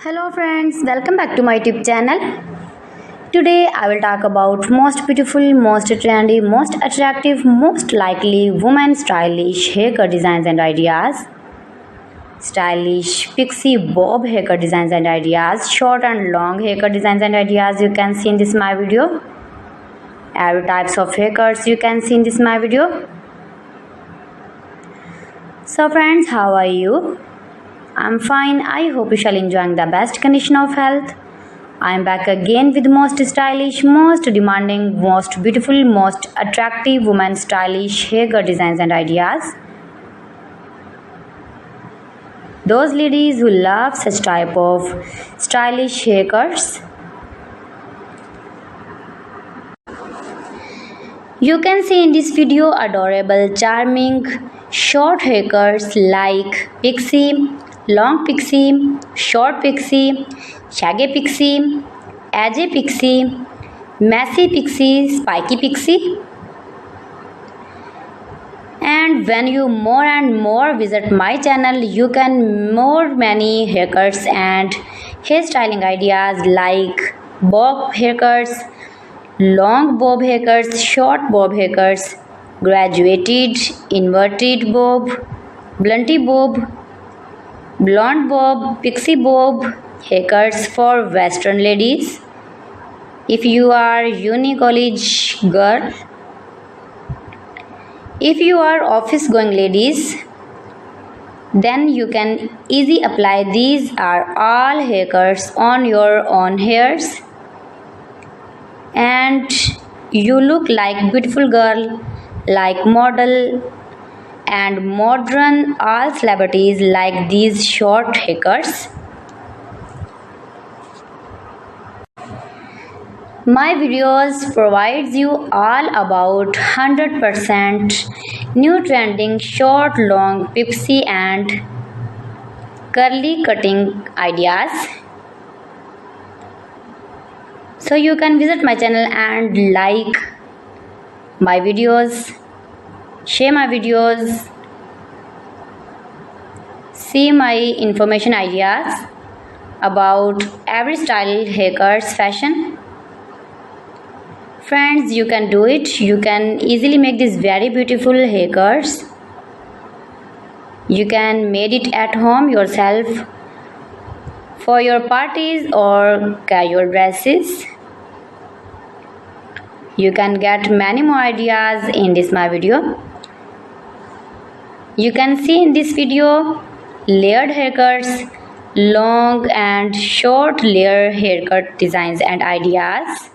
Hello friends, welcome back to my YouTube channel. Today I will talk about most beautiful, most trendy, most attractive, most likely women stylish haircut designs and ideas. Stylish pixie bob haircut designs and ideas, short and long haircut designs and ideas you can see in this my video. Every types of haircuts you can see in this my video. So friends, how are you? I'm fine. I hope you shall enjoying the best condition of health. I am back again with most stylish, most demanding, most beautiful, most attractive women stylish haircut designs and ideas. Those ladies who love such type of stylish haircuts. You can see in this video adorable, charming, short haircuts like pixie, long pixie, short pixie, shaggy pixie, edgy pixie, messy pixie, spiky pixie. And when you more and more visit my channel, you can more many haircuts and hairstyling ideas like bob haircuts, long bob haircuts, short bob haircuts, graduated, inverted bob, blunty bob, blonde bob, pixie bob haircuts for western ladies. If you are uni college girl, if you are office going ladies, then you can easily apply these are all haircuts on your own hairs and you look like beautiful girl, like model and modern. All celebrities like these short haircuts. My videos provides you all about 100% new trending short, long, pixie and curly cutting ideas. So you can visit my channel and like my videos, share my videos, see my information ideas about every style, haircuts, fashion. Friends, you can do it. You can easily make these very beautiful haircuts. You can make it at home yourself for your parties or casual dresses. You can get many more ideas in this my video. You can see in this video layered haircuts, long and short layer haircut designs and ideas.